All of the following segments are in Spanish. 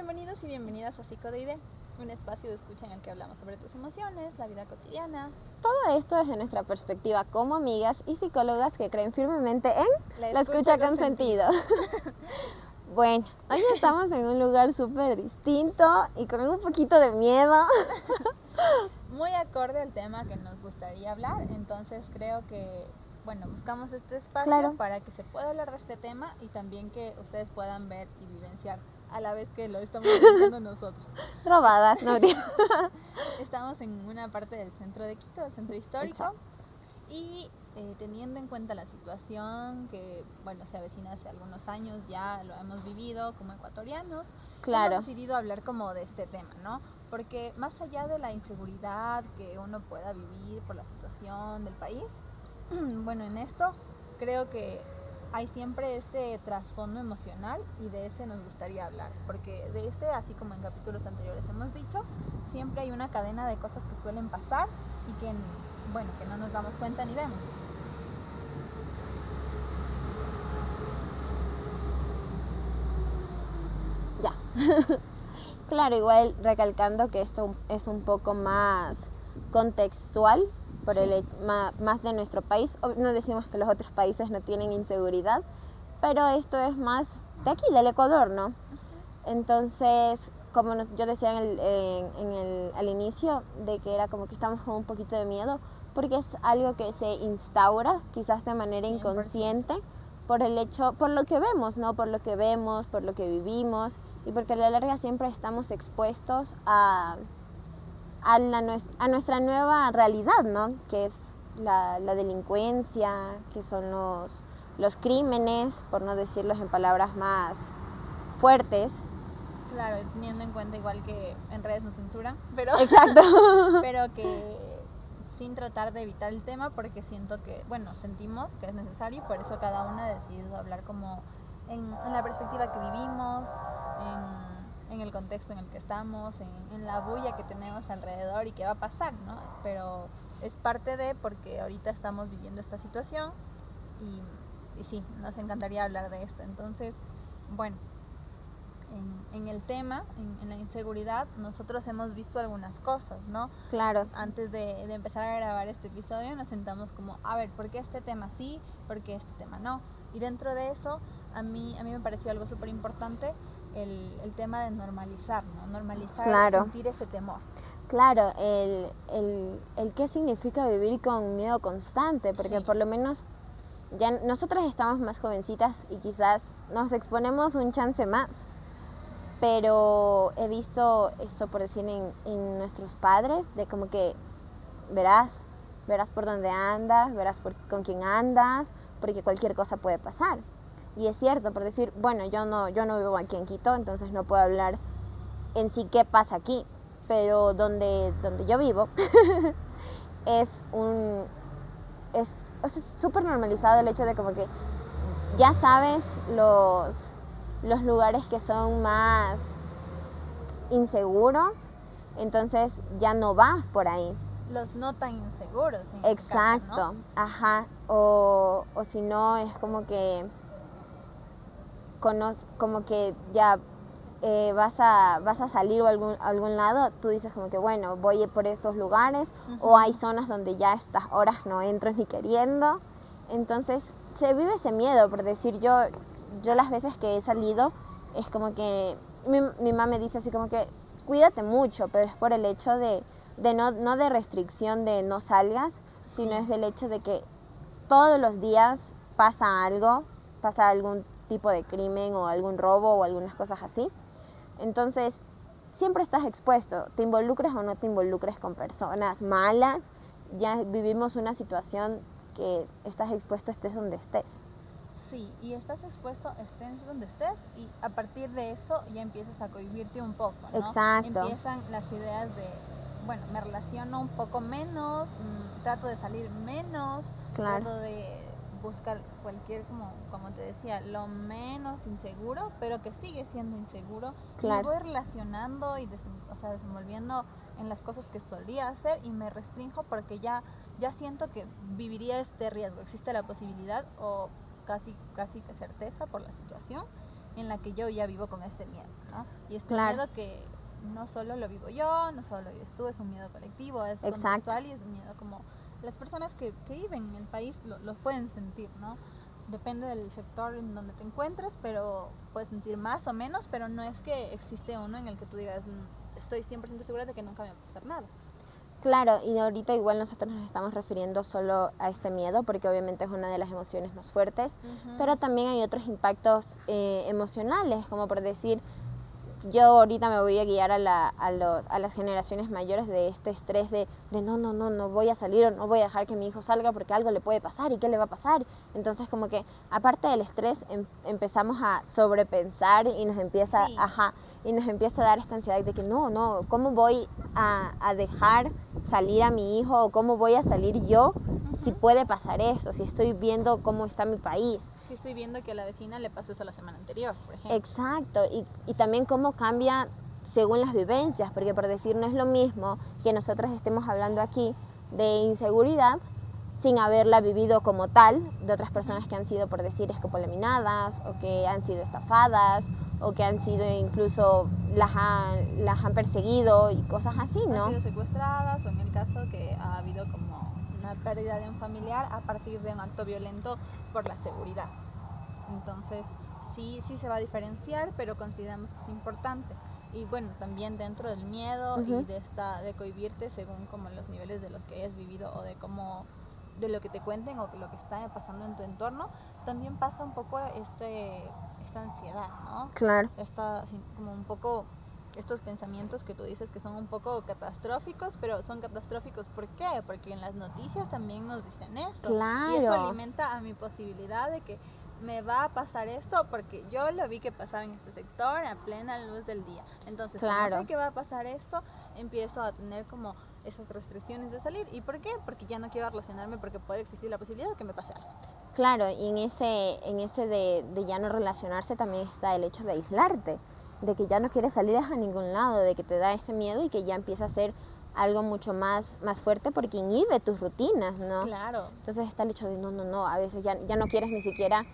Bienvenidos y bienvenidas a Psicodeide, un espacio de escucha en el que hablamos sobre tus emociones, la vida cotidiana. Todo esto desde nuestra perspectiva como amigas y psicólogas que creen firmemente en La la escucha con sentido. Bueno, hoy estamos en un lugar súper distinto y con un poquito de miedo. Muy acorde al tema que nos gustaría hablar, entonces creo que, buscamos este espacio para que se pueda hablar de este tema y también que ustedes puedan ver y vivenciar a la vez que lo estamos viviendo nosotros. Robadas, no. Estamos en una parte del centro de Quito, el centro histórico. Exacto. Y teniendo en cuenta la situación que, se avecina hace algunos años, ya lo hemos vivido como ecuatorianos, Claro. hemos decidido hablar como de este tema, ¿no? Porque más allá de la inseguridad que uno pueda vivir por la situación del país, en esto creo que hay siempre este trasfondo emocional y de ese nos gustaría hablar, porque de ese, así como en capítulos anteriores hemos dicho, siempre hay una cadena de cosas que suelen pasar y que no nos damos cuenta ni vemos. Ya. Claro, igual recalcando que esto es un poco más contextual por Sí. más de nuestro país. No decimos que los otros países no tienen inseguridad, pero esto es más de aquí, del Ecuador, ¿no? Uh-huh. Entonces, como yo decía al inicio, de que era como que estamos con un poquito de miedo, porque es algo que se instaura quizás de manera 100%. inconsciente por lo que vemos, ¿no? Por lo que vemos, por lo que vivimos, y porque a la larga siempre estamos expuestos a nuestra nueva realidad, ¿no? Que es la delincuencia, que son los crímenes, por no decirlos en palabras más fuertes. Claro, teniendo en cuenta igual que en redes nos censuran, pero Exacto. pero que sin tratar de evitar el tema, porque siento que, sentimos que es necesario y por eso cada una ha decidido hablar como en la perspectiva que vivimos, en el contexto en el que estamos, en la bulla que tenemos alrededor y qué va a pasar, ¿no? Pero es parte de, porque ahorita estamos viviendo esta situación y sí, nos encantaría hablar de esto. Entonces, en el tema, en la inseguridad, nosotros hemos visto algunas cosas, ¿no? Claro. Antes de empezar a grabar este episodio nos sentamos como, a ver, ¿por qué este tema sí? ¿Por qué este tema no? Y dentro de eso, a mí me pareció algo súper importante el tema de normalizar, ¿no? Normalizar, claro, sentir ese temor. Claro, el qué significa vivir con miedo constante, porque Sí. por lo menos ya nosotras estamos más jovencitas y quizás nos exponemos un chance más, pero he visto esto, por decir, en nuestros padres, de como que verás por dónde andas, verás con quién andas, porque cualquier cosa puede pasar. Y es cierto, por decir, yo no vivo aquí en Quito, entonces no puedo hablar en sí qué pasa aquí, pero donde yo vivo es súper normalizado el hecho de como que ya sabes los lugares que son más inseguros, entonces ya no vas por ahí. Los no tan inseguros. Exacto, caso, ¿no? Ajá. O si no, es como que ya vas a salir a algún lado, tú dices como que voy por estos lugares, uh-huh. O hay zonas donde ya a estas horas no entras ni queriendo, entonces se vive ese miedo, por decir, yo las veces que he salido es como que mi mamá me dice así como que cuídate mucho, pero es por el hecho de no de restricción de no salgas, sí. Sino es del hecho de que todos los días pasa algún tipo de crimen o algún robo o algunas cosas así. Entonces, siempre estás expuesto, te involucres o no te involucres con personas malas, ya vivimos una situación que estás expuesto estés donde estés. Sí, y estás expuesto, estés donde estés, y a partir de eso ya empiezas a cohibirte un poco, ¿no? Exacto. Empiezan las ideas de, me relaciono un poco menos, trato de salir menos, claro. Trato de buscar cualquier, como te decía, lo menos inseguro, pero que sigue siendo inseguro. Claro. Me voy relacionando y desenvolviendo en las cosas que solía hacer y me restrinjo porque ya siento que viviría este riesgo. Existe la posibilidad o casi certeza por la situación en la que yo ya vivo con este miedo, ¿no? Y este Claro. miedo que no solo lo vivo yo, no solo lo vives tú, es un miedo colectivo, es Exacto. contextual y es un miedo como las personas que viven en el país lo pueden sentir, ¿no? Depende del sector en donde te encuentres, pero puedes sentir más o menos, pero no es que existe uno en el que tú digas, estoy 100% segura de que nunca me va a pasar nada. Claro, y ahorita igual nosotros nos estamos refiriendo solo a este miedo, porque obviamente es una de las emociones más fuertes, pero también hay otros impactos emocionales, como por decir, yo ahorita me voy a guiar a las generaciones mayores de este estrés de no voy a salir o no voy a dejar que mi hijo salga porque algo le puede pasar y qué le va a pasar. Entonces como que aparte del estrés empezamos a sobrepensar y nos empieza, Sí. y nos empieza a dar esta ansiedad de que no, ¿cómo voy a dejar salir a mi hijo o cómo voy a salir yo si puede pasar eso, si estoy viendo cómo está mi país? Sí, estoy viendo que a la vecina le pasó eso la semana anterior, por ejemplo. Exacto, y también cómo cambia según las vivencias, porque por decir no es lo mismo que nosotros estemos hablando aquí de inseguridad sin haberla vivido como tal, de otras personas que han sido, por decir, escopolaminadas o que han sido estafadas o que han sido incluso las han perseguido y cosas así, ¿no? Han sido secuestradas o en el caso que ha habido como una pérdida de un familiar a partir de un acto violento por la seguridad. Entonces sí se va a diferenciar, pero consideramos que es importante. Y bueno, también dentro del miedo y de cohibirte según como los niveles de los que hayas vivido o de lo que te cuenten o lo que está pasando en tu entorno, también pasa un poco esta ansiedad, ¿no? Claro. Como un poco estos pensamientos que tú dices que son un poco catastróficos, pero son catastróficos ¿por qué? Porque en las noticias también nos dicen eso. Claro. Y eso alimenta a mi posibilidad de que me va a pasar esto porque yo lo vi que pasaba en este sector a plena luz del día. Entonces, Claro. como sé que va a pasar esto, empiezo a tener como esas restricciones de salir. ¿Y por qué? Porque ya no quiero relacionarme porque puede existir la posibilidad de que me pase algo. Claro, y en ese de ya no relacionarse también está el hecho de aislarte, de que ya no quieres salir a ningún lado, de que te da ese miedo y que ya empieza a ser algo mucho más fuerte porque inhibe tus rutinas, ¿no? Claro. Entonces está el hecho de no, a veces ya no quieres ni siquiera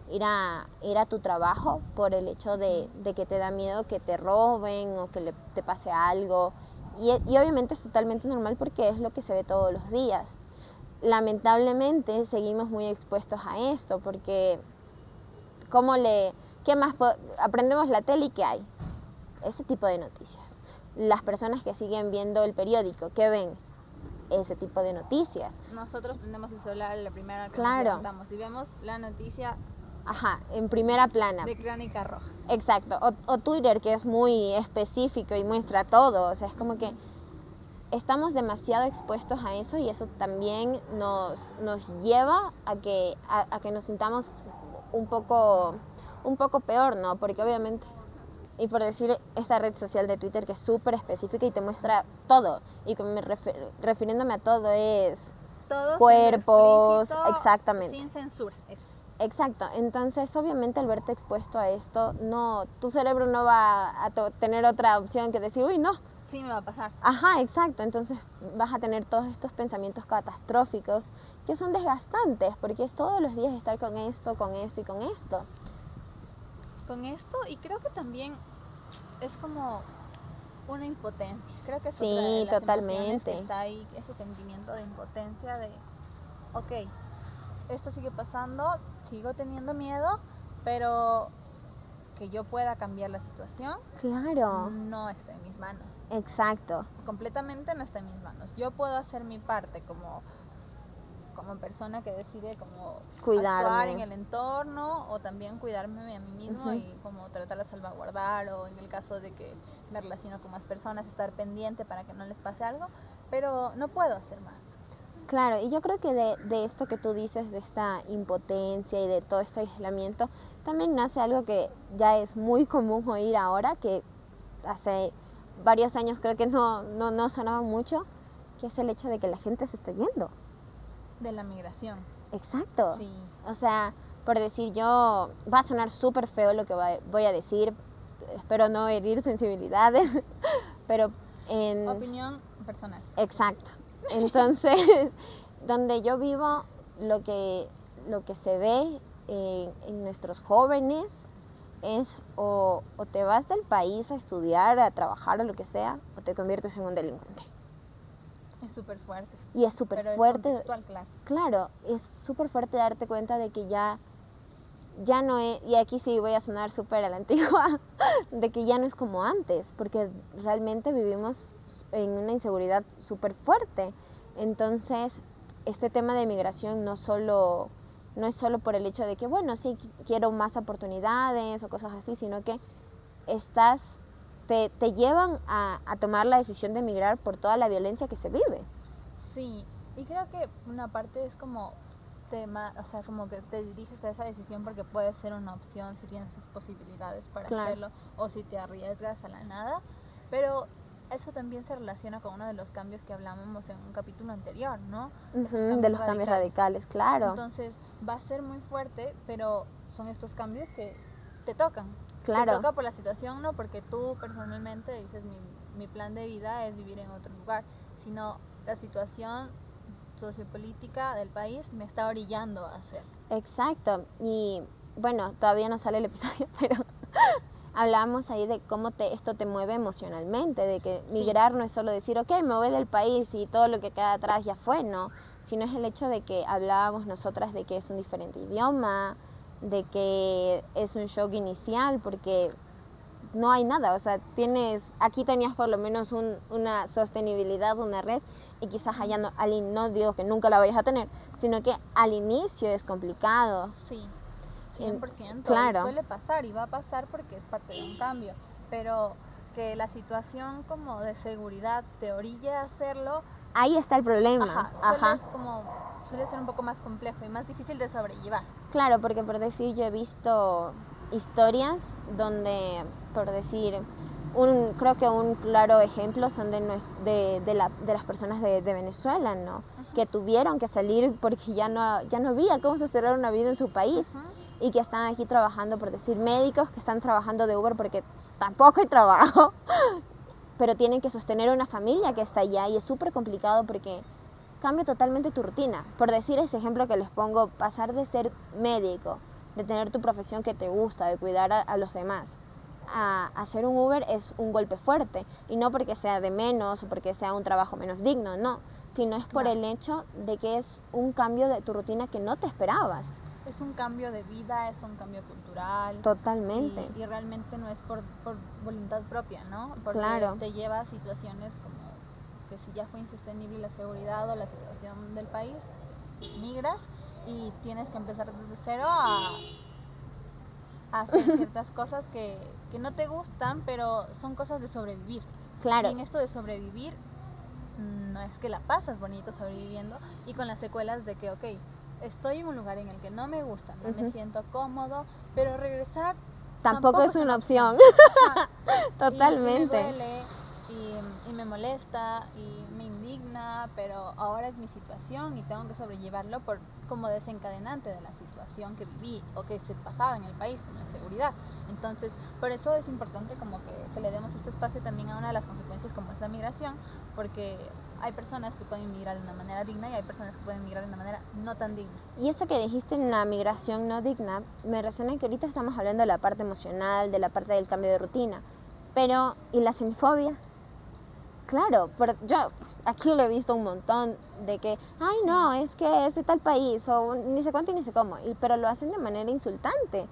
ir a tu trabajo por el hecho de que te da miedo que te roben o que te pase algo. Y obviamente es totalmente normal porque es lo que se ve todos los días. Lamentablemente seguimos muy expuestos a esto porque ¿qué más? Aprendemos la tele y ¿qué hay? Ese tipo de noticias. Las personas que siguen viendo el periódico, ¿qué ven? Ese tipo de noticias. Nosotros prendemos el celular la primera que Claro. nos levantamos y vemos la noticia en primera plana. de Crónica Roja. Exacto. O Twitter, que es muy específico y muestra todo. O sea, es como que estamos demasiado expuestos a eso y eso también nos lleva a que nos sintamos un poco peor, ¿no? Porque obviamente, y por decir esta red social de Twitter que es súper específica y te muestra todo, y refiriéndome a todo es todo cuerpos, exactamente. Sin censura. Exacto, entonces obviamente al verte expuesto a esto, tu cerebro no va a tener otra opción que decir, uy, no. Sí, me va a pasar. Ajá, exacto, entonces vas a tener todos estos pensamientos catastróficos que son desgastantes, porque es todos los días estar con esto y con esto. Con esto, y creo que también es como una impotencia. Creo que es sí, otra de las totalmente. emociones que está ahí, ese sentimiento de impotencia de, ok, esto sigue pasando, sigo teniendo miedo, pero que yo pueda cambiar la situación, claro, no está en mis manos. Exacto. Completamente no está en mis manos. Yo puedo hacer mi parte como persona que decide como cuidarme, actuar en el entorno o también cuidarme a mí mismo y como tratar de salvaguardar o en el caso de que me relaciono con más personas estar pendiente para que no les pase algo, pero no puedo hacer más. Claro, y yo creo que de esto que tú dices, de esta impotencia y de todo este aislamiento, también nace algo que ya es muy común oír ahora, que hace varios años creo que no sonaba mucho, que es el hecho de que la gente se está yendo. De la migración. Exacto. Sí. O sea, por decir yo, va a sonar súper feo lo que voy a decir, espero no herir sensibilidades, pero en... Opinión personal. Exacto. Entonces, donde yo vivo, lo que se ve en nuestros jóvenes es o te vas del país a estudiar, a trabajar o lo que sea, o te conviertes en un delincuente. Es súper fuerte. Y es súper Pero fuerte. es contextual, claro. Claro, es súper fuerte darte cuenta de que ya no es, y aquí sí voy a sonar súper a la antigua, de que ya no es como antes, porque realmente vivimos en una inseguridad súper fuerte. Entonces, este tema de migración no es solo por el hecho de que, bueno, sí, quiero más oportunidades o cosas así, sino que te llevan a tomar la decisión de emigrar por toda la violencia que se vive. Sí, y creo que una parte es como tema, o sea, como que te diriges a esa decisión porque puede ser una opción si tienes las posibilidades para hacerlo o si te arriesgas a la nada, pero eso también se relaciona con uno de los cambios que hablábamos en un capítulo anterior, ¿no? De los cambios radicales, claro. Entonces va a ser muy fuerte, pero son estos cambios que te tocan. Claro. Te toca por la situación, no porque tú personalmente dices mi plan de vida es vivir en otro lugar, sino la situación sociopolítica del país me está orillando a hacer. Exacto. Y bueno, todavía no sale el episodio, pero hablábamos ahí de cómo esto te mueve emocionalmente, de que migrar no es solo decir, ok, me voy del país y todo lo que queda atrás ya fue, no, sino es el hecho de que hablábamos nosotras de que es un diferente idioma, de que es un shock inicial, porque no hay nada, o sea, aquí tenías por lo menos una sostenibilidad, una red, y quizás allá no digo que nunca la vayas a tener, sino que al inicio es complicado. Sí, 100%. Claro. Y suele pasar y va a pasar porque es parte de un cambio, pero que la situación como de seguridad te orille a hacerlo. Ahí está el problema. Suele ser un poco más complejo y más difícil de sobrellevar. Claro, porque por decir, yo he visto historias donde, por decir, creo que un claro ejemplo son de las personas de Venezuela, ¿no? Uh-huh. Que tuvieron que salir porque ya no había cómo sostener una vida en su país. Uh-huh. Y que están aquí trabajando, por decir, médicos que están trabajando de Uber porque tampoco hay trabajo, pero tienen que sostener una familia que está allá y es súper complicado porque cambia totalmente tu rutina. Por decir ese ejemplo que les pongo, pasar de ser médico, de tener tu profesión que te gusta, de cuidar a los demás, a hacer un Uber es un golpe fuerte. Y no porque sea de menos o porque sea un trabajo menos digno, no. Sino es por el hecho de que es un cambio de tu rutina que no te esperabas. Es un cambio de vida, es un cambio cultural. Totalmente. Y realmente no es por voluntad propia, ¿no? Porque te lleva a situaciones como que si ya fue insostenible la seguridad o la situación del país, migras y tienes que empezar desde cero a hacer ciertas cosas que no te gustan, pero son cosas de sobrevivir. Claro. Y en esto de sobrevivir, no es que la pasas bonito sobreviviendo y con las secuelas de que, ok, estoy en un lugar en el que no me gusta, no me siento cómodo, pero regresar tampoco es una opción. Totalmente. Y me duele, y me molesta y me indigna, pero ahora es mi situación y tengo que sobrellevarlo como desencadenante de la situación que viví o que se pasaba en el país con la seguridad. Entonces, por eso es importante como que le demos este espacio también a una de las consecuencias como es la migración, porque hay personas que pueden migrar de una manera digna y hay personas que pueden migrar de una manera no tan digna. Y eso que dijiste en la migración no digna, me resuena que ahorita estamos hablando de la parte emocional, de la parte del cambio de rutina, pero ¿y la xenofobia? Claro, yo aquí lo he visto un montón de que, ay no, es que es de tal país o ni sé cuánto y ni sé cómo, pero lo hacen de manera insultante.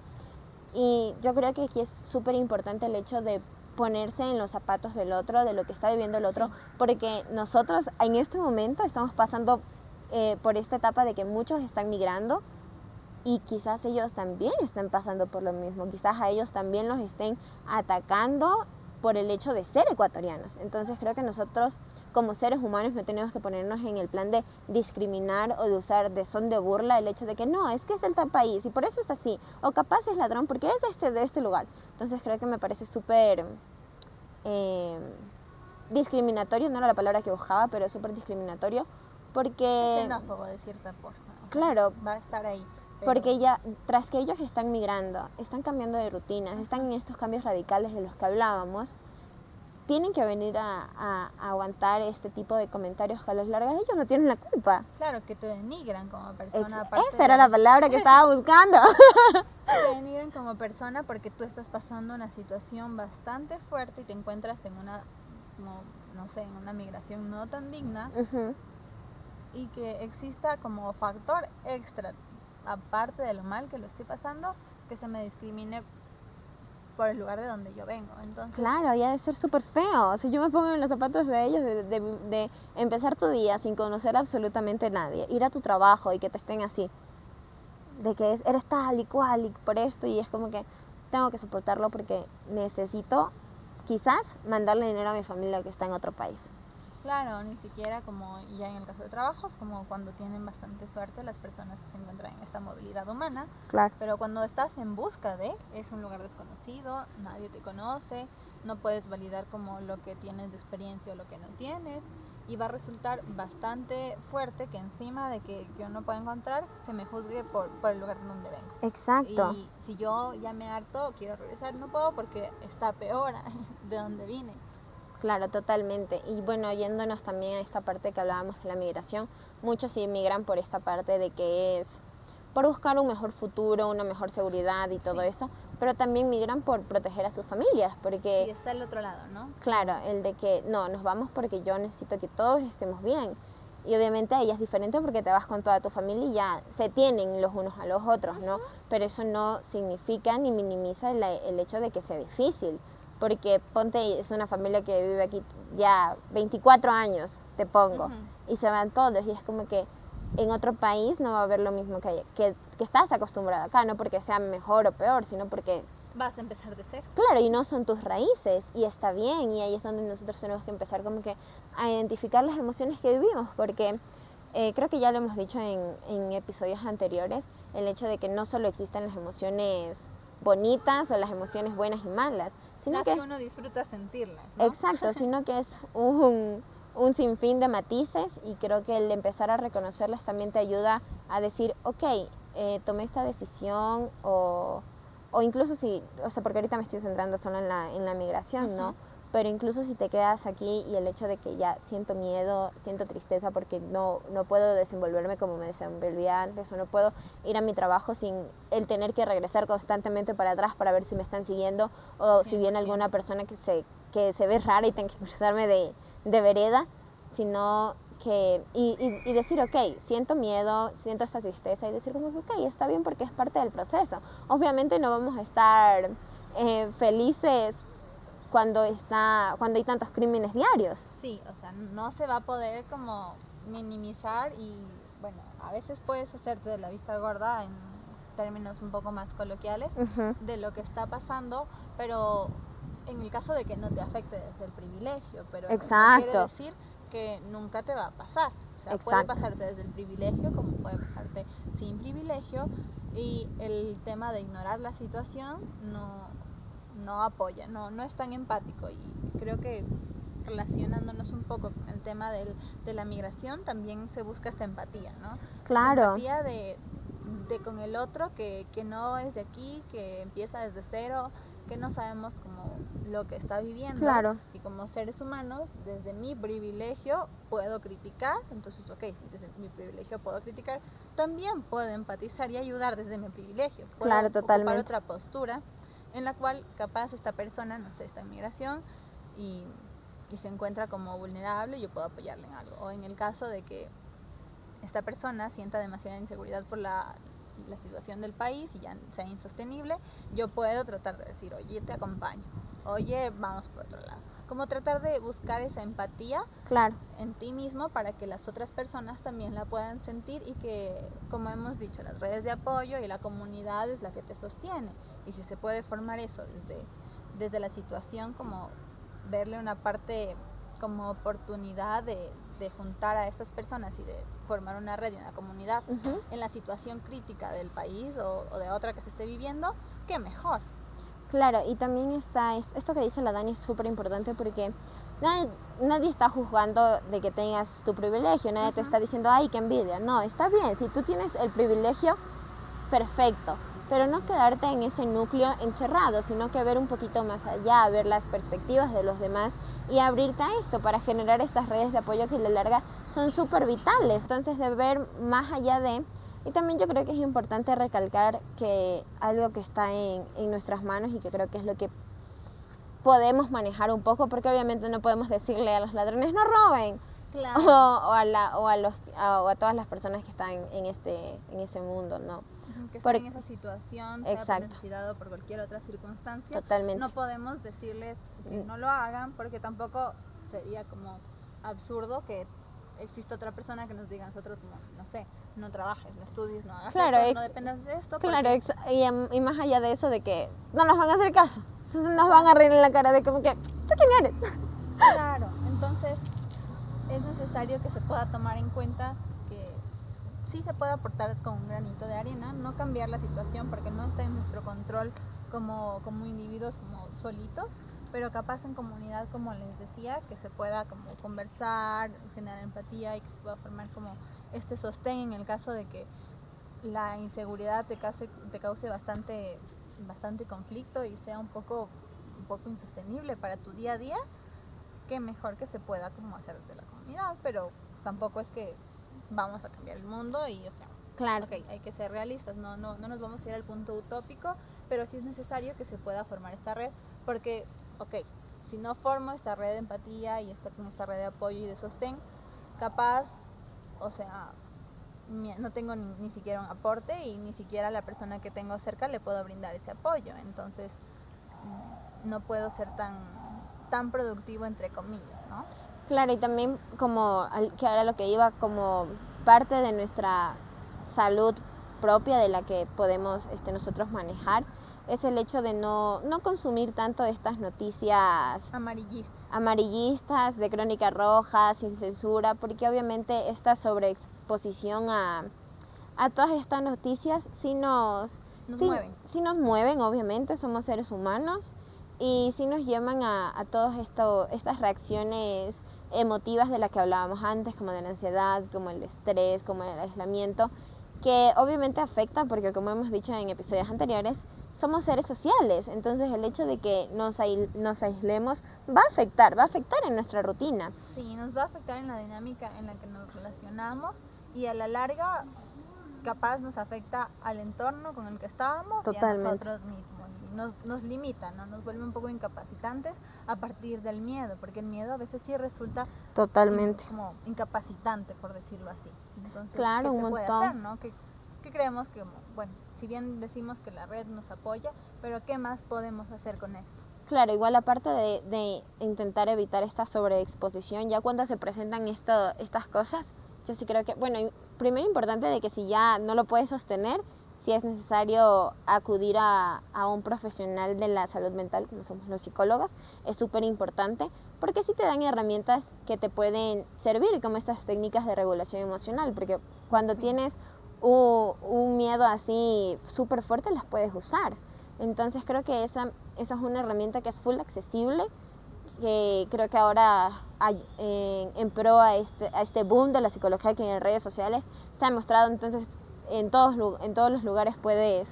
Y yo creo que aquí es súper importante el hecho de ponerse en los zapatos del otro, de lo que está viviendo el otro, porque nosotros en este momento estamos pasando por esta etapa de que muchos están migrando y quizás ellos también están pasando por lo mismo, quizás a ellos también los estén atacando por el hecho de ser ecuatorianos. Entonces creo que nosotros como seres humanos no tenemos que ponernos en el plan de discriminar o de usar de son de burla el hecho de que no, es que es del tal país y por eso es así, o capaz es ladrón porque es de este lugar. Entonces creo que me parece súper discriminatorio, no era la palabra que buscaba, pero súper discriminatorio porque... Es xenófobo de cierta forma. Claro. Va a estar ahí. Porque ya, tras que ellos están migrando, están cambiando de rutinas, están en estos cambios radicales de los que hablábamos, tienen que venir a aguantar este tipo de comentarios que a las largas ellos no tienen la culpa. Claro, que te denigran como persona. Esa era la palabra que estaba buscando. Te denigran como persona porque tú estás pasando una situación bastante fuerte y te encuentras en una, como, no sé, en una migración no tan digna. Uh-huh. Y que exista como factor extra, aparte de lo mal que lo estoy pasando, que se me discrimine por el lugar de donde yo vengo. Entonces, claro, ya debe ser súper feo. Si yo me pongo en los zapatos de ellos, de empezar tu día sin conocer absolutamente a nadie, ir a tu trabajo y que te estén así, de que eres tal y cual y por esto, y es como que tengo que soportarlo porque necesito quizás mandarle dinero a mi familia que está en otro país. claro, ni siquiera como ya en el caso de trabajos, como cuando tienen bastante suerte las personas que se encuentran en esta movilidad humana. Claro. Pero cuando estás en busca de, es un lugar desconocido, nadie te conoce, no puedes validar como lo que tienes de experiencia o lo que no tienes, y va a resultar bastante fuerte que encima de que yo no pueda encontrar, se me juzgue por el lugar donde vengo. Exacto. Y si yo ya me harto, quiero regresar, no puedo porque está peor de donde vine. Claro, totalmente. Y bueno, yéndonos también a esta parte que hablábamos de la migración, muchos inmigran por esta parte de que es por buscar un mejor futuro, una mejor seguridad y todo eso, pero también migran por proteger a sus familias, porque... Sí, está el otro lado, ¿no? Claro, el de que no, nos vamos porque yo necesito que todos estemos bien. Y obviamente ella es diferente porque te vas con toda tu familia y ya se tienen los unos a los otros, ¿no? Pero eso no significa ni minimiza el hecho de que sea difícil. Porque ponte, es una familia que vive aquí ya 24 años, te pongo, y se van todos, y es como que en otro país no va a haber lo mismo que estás acostumbrado acá, no porque sea mejor o peor, sino porque... vas a empezar de cero. Claro, y no son tus raíces, y está bien, y ahí es donde nosotros tenemos que empezar como que a identificar las emociones que vivimos, porque creo que ya lo hemos dicho en episodios anteriores, el hecho de que no solo existen las emociones bonitas o las emociones buenas y malas, sino que uno disfruta sentirlas, ¿no? Exacto, sino que es un sinfín de matices, y creo que el empezar a reconocerlas también te ayuda a decir, ok, tomé esta decisión, o incluso si, o sea, porque ahorita me estoy centrando solo en la migración, ¿no? Pero incluso si te quedas aquí y el hecho de que ya siento miedo, siento tristeza porque no puedo desenvolverme como me desenvolvía antes, o no puedo ir a mi trabajo sin el tener que regresar constantemente para atrás para ver si me están siguiendo, o si viene alguna persona que se ve rara y tengo que cruzarme de vereda, sino que, y decir, ok, siento miedo, siento esta tristeza, y decir como, ok, está bien porque es parte del proceso. Obviamente no vamos a estar felices cuando hay tantos crímenes diarios. Sí, o sea, no se va a poder como minimizar, y bueno, a veces puedes hacerte de la vista gorda en términos un poco más coloquiales de lo que está pasando, pero en el caso de que no te afecte desde el privilegio, pero no quiere decir que nunca te va a pasar. O sea, puede pasarte desde el privilegio como puede pasarte sin privilegio, y el tema de ignorar la situación no apoya, no es tan empático, y creo que relacionándonos un poco con el tema de la migración también se busca esta empatía, ¿no? Claro. La empatía de con el otro que no es de aquí, que empieza desde cero, que no sabemos como lo que está viviendo. Claro. Y como seres humanos, desde mi privilegio puedo criticar, entonces ok, si desde mi privilegio puedo criticar, también puedo empatizar y ayudar desde mi privilegio. Puedo ocupar otra postura en la cual capaz esta persona, no sé, está en migración y se encuentra como vulnerable, y yo puedo apoyarle en algo. O en el caso de que esta persona sienta demasiada inseguridad por la situación del país y ya sea insostenible, yo puedo tratar de decir, oye, te acompaño, oye, vamos por otro lado. Como tratar de buscar esa empatía en ti mismo para que las otras personas también la puedan sentir, y que, como hemos dicho, las redes de apoyo y la comunidad es la que te sostiene. Y si se puede formar eso desde la situación, como verle una parte como oportunidad de juntar a estas personas y de formar una red y una comunidad en la situación crítica del país o de otra que se esté viviendo, qué mejor. Claro, y también está esto que dice la Dani, es súper importante, porque nadie está juzgando de que tengas tu privilegio, nadie te está diciendo, ay, qué envidia. No, está bien, si tú tienes el privilegio, perfecto, pero no quedarte en ese núcleo encerrado, sino que ver un poquito más allá, ver las perspectivas de los demás y abrirte a esto para generar estas redes de apoyo que a la larga son súper vitales. Entonces, de ver más allá de... Y también yo creo que es importante recalcar que algo que está en nuestras manos y que creo que es lo que podemos manejar un poco, porque obviamente no podemos decirle a los ladrones no roben, Claro. o a todas las personas que están en ese mundo, ¿no? Que estén en esa situación, sea por Exacto. necesidad o por cualquier otra circunstancia. Totalmente. No podemos decirles que no lo hagan, porque tampoco sería como absurdo que exista otra persona que nos diga a nosotros como, no sé, no trabajes, no estudies, no hagas Claro, esto, no dependas de esto. Claro, porque... y más allá de eso, de que no nos van a hacer caso, nos van a reír en la cara de como que, ¿tú quién eres? Claro, entonces es necesario que se pueda tomar en cuenta que sí se puede aportar con un granito de arena, no cambiar la situación porque no está en nuestro control como individuos, como solitos, pero capaz en comunidad, como les decía, que se pueda como conversar, generar empatía y que se pueda formar como este sostén en el caso de que la inseguridad te cause bastante conflicto y sea un poco insostenible para tu día a día. Que mejor que se pueda como hacer desde la comunidad, pero tampoco es que vamos a cambiar el mundo y, o sea, claro, okay, hay que ser realistas, no nos vamos a ir al punto utópico, pero sí es necesario que se pueda formar esta red, porque, ok, si no formo esta red de empatía y con esta red de apoyo y de sostén, capaz, o sea, no tengo ni siquiera un aporte y ni siquiera a la persona que tengo cerca le puedo brindar ese apoyo, entonces no puedo ser tan productivo entre comillas, ¿no? Claro, y también como que ahora lo que iba como parte de nuestra salud propia de la que podemos nosotros manejar es el hecho de no consumir tanto estas noticias amarillistas de crónica roja, sin censura, porque obviamente esta sobreexposición a todas estas noticias sí nos mueven, obviamente, somos seres humanos. Y sí nos llevan a todas estas reacciones emotivas de las que hablábamos antes, como de la ansiedad, como el estrés, como el aislamiento, que obviamente afecta porque, como hemos dicho en episodios anteriores, somos seres sociales. Entonces el hecho de que nos aislemos va a afectar en nuestra rutina. Sí, nos va a afectar en la dinámica en la que nos relacionamos y a la larga capaz nos afecta al entorno con el que estábamos. Totalmente. Y a nosotros mismos. Nos limita, ¿no? Nos vuelve un poco incapacitantes a partir del miedo, porque el miedo a veces sí resulta totalmente como incapacitante, por decirlo así. Entonces, claro, ¿qué se puede hacer, no? ¿Qué creemos que, bueno, si bien decimos que la red nos apoya, pero qué más podemos hacer con esto? Claro, igual aparte de intentar evitar esta sobreexposición, ya cuando se presentan estas cosas, yo sí creo que, bueno, primero importante de que si ya no lo puedes sostener, si es necesario acudir a un profesional de la salud mental, como somos los psicólogos, es súper importante, porque sí te dan herramientas que te pueden servir, como estas técnicas de regulación emocional, porque cuando tienes un miedo así súper fuerte, las puedes usar. Entonces creo que esa es una herramienta que es full accesible, que creo que ahora en pro a este boom de la psicología que en redes sociales se ha mostrado. Entonces en todos los lugares puedes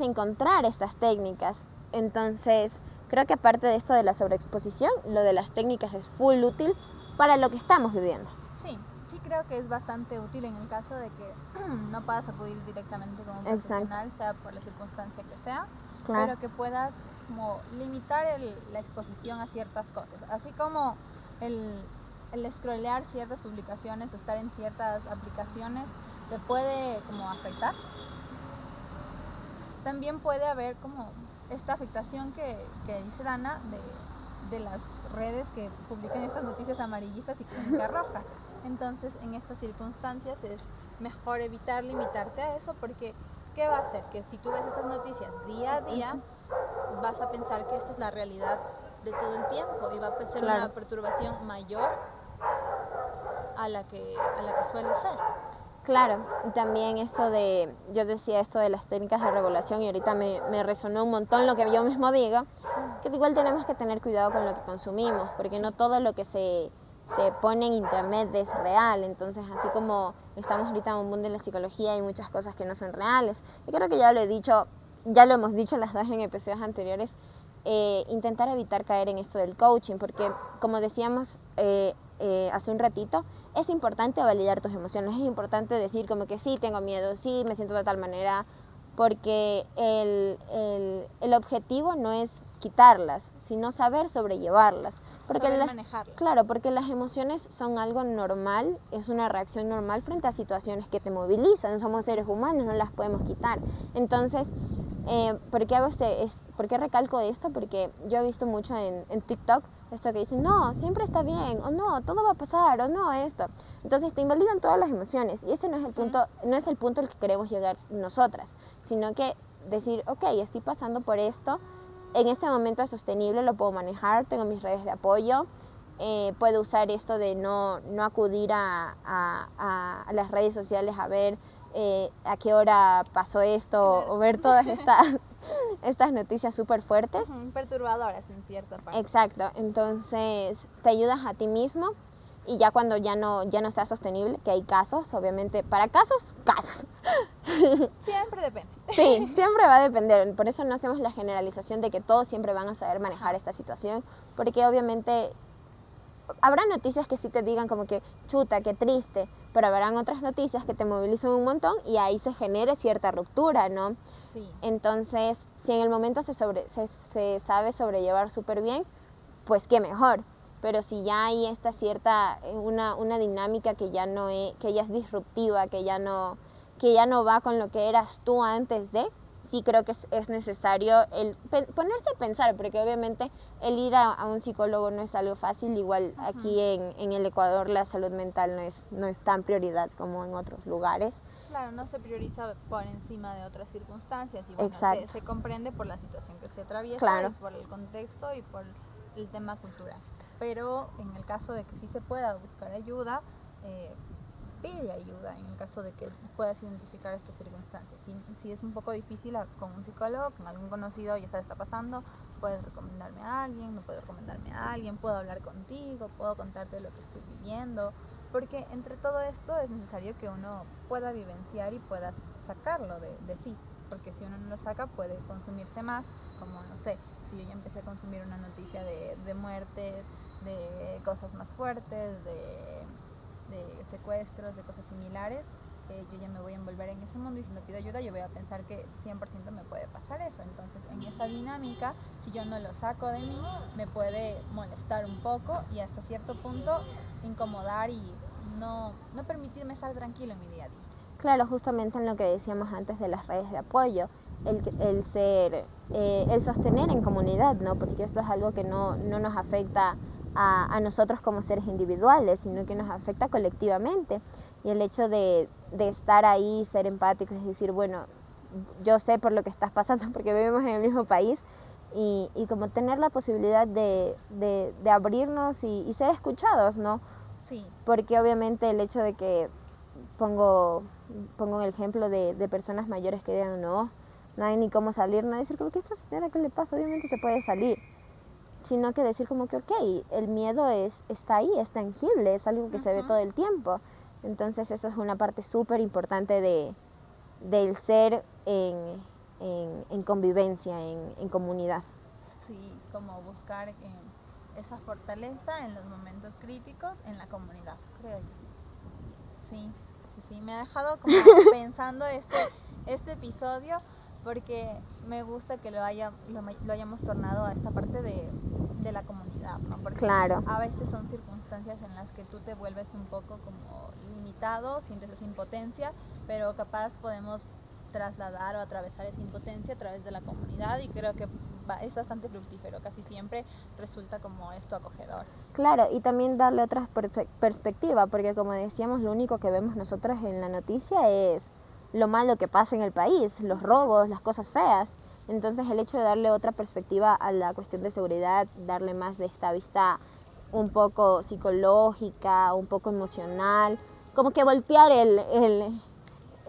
encontrar estas técnicas. Entonces creo que aparte de esto de la sobreexposición, lo de las técnicas es full útil para lo que estamos viviendo. Sí creo que es bastante útil en el caso de que no puedas acudir directamente con un profesional, sea por la circunstancia que sea, claro, pero que puedas como limitar la exposición a ciertas cosas, así como el scrollear ciertas publicaciones o estar en ciertas aplicaciones te puede como afectar. También puede haber como esta afectación que dice Dana de las redes que publican estas noticias amarillistas y crónica roja. Entonces, en estas circunstancias es mejor limitarte a eso, porque ¿qué va a hacer? Que si tú ves estas noticias día a día, vas a pensar que esta es la realidad de todo el tiempo y va a ser una perturbación mayor a la que suele ser. Claro, y también yo decía esto de las técnicas de regulación y ahorita me resonó un montón lo que yo mismo digo, que igual tenemos que tener cuidado con lo que consumimos, porque no todo lo que se se pone en internet es real. Entonces, así como estamos ahorita en un mundo de la psicología, hay muchas cosas que no son reales. Y creo que ya lo hemos dicho las dos en episodios anteriores, intentar evitar caer en esto del coaching, porque como decíamos hace un ratito, es importante validar tus emociones, es importante decir como que sí, tengo miedo, sí, me siento de tal manera, porque el objetivo no es quitarlas, sino saber sobrellevarlas. Porque saber manejarlas. Claro, porque las emociones son algo normal, es una reacción normal frente a situaciones que te movilizan, somos seres humanos, no las podemos quitar. Entonces, ¿por qué recalco esto? Porque yo he visto mucho en TikTok esto que dicen, no, siempre está bien, o no, todo va a pasar, o no, esto. Entonces te invalidan todas las emociones y ese no es el punto, no es el punto al que queremos llegar nosotras, sino que decir, ok, estoy pasando por esto, en este momento es sostenible, lo puedo manejar, tengo mis redes de apoyo, puedo usar esto de no acudir a las redes sociales a ver a qué hora pasó esto, claro, o ver todas estas noticias súper fuertes. Perturbadoras en cierta parte. Exacto, entonces te ayudas a ti mismo y ya cuando ya no sea sostenible, que hay casos, obviamente, para casos. Siempre depende. Sí, siempre va a depender, por eso no hacemos la generalización de que todos siempre van a saber manejar esta situación, porque obviamente habrá noticias que sí te digan como que chuta, qué triste, pero habrán otras noticias que te movilizan un montón y ahí se genere cierta ruptura, ¿no? Sí. Entonces, si en el momento se sabe sobrellevar súper bien, pues qué mejor. Pero si ya hay esta cierta, una dinámica que ya es disruptiva, que ya no va con lo que eras tú antes de, sí creo que es necesario ponerse a pensar, porque obviamente el ir a un psicólogo no es algo fácil, igual aquí en el Ecuador la salud mental no es tan prioridad como en otros lugares. Claro, no se prioriza por encima de otras circunstancias y bueno, se comprende por la situación que se atraviesa, claro, y por el contexto y por el tema cultural. Pero en el caso de que sí se pueda buscar ayuda, pide ayuda en el caso de que puedas identificar estas circunstancias. Si es un poco difícil con un psicólogo, con algún conocido, ya sabes, está pasando, puedes recomendarme a alguien, no puedes recomendarme a alguien, puedo hablar contigo, puedo contarte lo que estoy viviendo, porque entre todo esto es necesario que uno pueda vivenciar y pueda sacarlo de sí, porque si uno no lo saca puede consumirse más, como no sé, si yo ya empecé a consumir una noticia de muertes, de cosas más fuertes, de secuestros, de cosas similares, yo ya me voy a envolver en ese mundo y si no pido ayuda yo voy a pensar que 100% me puede pasar eso. Entonces en esa dinámica, si yo no lo saco de mí, me puede molestar un poco y hasta cierto punto incomodar y no permitirme estar tranquilo en mi día a día. Claro, justamente en lo que decíamos antes de las redes de apoyo, el sostener en comunidad, ¿no? Porque esto es algo que no nos afecta a nosotros como seres individuales, sino que nos afecta colectivamente. Y el hecho de estar ahí, ser empáticos, es decir, bueno, yo sé por lo que estás pasando porque vivimos en el mismo país y como tener la posibilidad de abrirnos y ser escuchados, ¿no? Sí. Porque obviamente el hecho de que pongo el ejemplo de personas mayores que digan no hay ni cómo salir, no decir como que esta señora, ¿qué le pasa? Obviamente se puede salir, sino que decir como que ok, el miedo está ahí, es tangible, es algo que se ve todo el tiempo. Entonces eso es una parte súper importante del ser en convivencia, en comunidad. Sí, como buscar esa fortaleza en los momentos críticos en la comunidad, creo yo. Sí, me ha dejado como pensando este episodio porque me gusta que lo hayamos tornado a esta parte de la comunidad, ¿no? Porque claro, a veces son circunstancias en las que tú te vuelves un poco como limitado, sientes esa impotencia, pero capaz podemos trasladar o atravesar esa impotencia a través de la comunidad y creo que es bastante fructífero, casi siempre resulta como esto acogedor. Claro, y también darle otra perspectiva, porque como decíamos, lo único que vemos nosotras en la noticia es lo malo que pasa en el país, los robos, las cosas feas. Entonces el hecho de darle otra perspectiva a la cuestión de seguridad, darle más de esta vista un poco psicológica, un poco emocional, como que voltear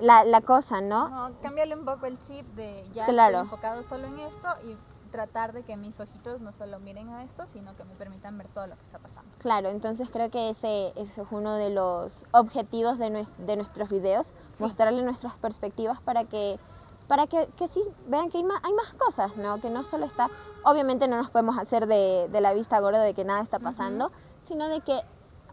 la cosa, ¿no? No, cámbiale un poco el chip de ya claro, estoy enfocado solo en esto y tratar de que mis ojitos no solo miren a esto, sino que me permitan ver todo lo que está pasando. Claro, entonces creo que ese es uno de los objetivos de nuestros videos, Sí. mostrarle nuestras perspectivas para que sí vean que hay más cosas, ¿no? Que no solo está, obviamente no nos podemos hacer de la vista gorda de que nada está pasando, sino de que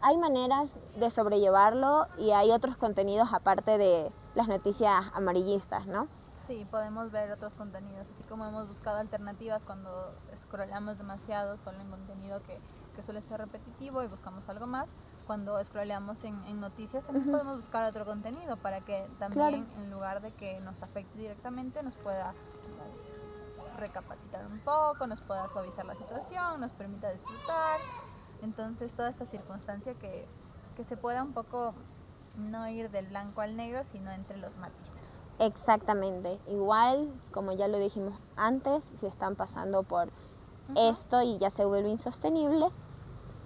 hay maneras de sobrellevarlo y hay otros contenidos aparte de las noticias amarillistas, ¿no? Sí, podemos ver otros contenidos, así como hemos buscado alternativas cuando scrollamos demasiado solo en contenido que suele ser repetitivo y buscamos algo más. Cuando scrolleamos en noticias también podemos buscar otro contenido para que también, en lugar de que nos afecte directamente, nos pueda recapacitar un poco, nos pueda suavizar la situación, nos permita disfrutar. Entonces toda esta circunstancia que se pueda un poco no ir del blanco al negro, sino entre los matices. Exactamente, igual como ya lo dijimos antes, si están pasando por esto y ya se vuelve insostenible,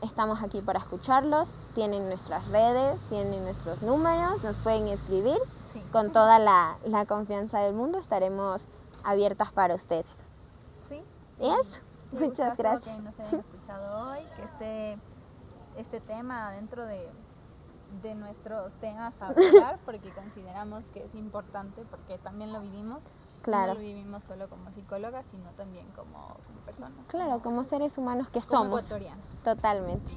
estamos aquí para escucharlos, tienen nuestras redes, tienen nuestros números, nos pueden escribir, con toda la confianza del mundo estaremos abiertas para ustedes. Sí. ¿Y eso? Muchas gracias. Que nos hayan escuchado hoy, que este tema dentro de nuestros temas a hablar, porque consideramos que es importante, porque también lo vivimos. Claro. No lo vivimos solo como psicólogas, sino también como personas. Claro, como seres humanos que como somos. ecuatorianos. Totalmente.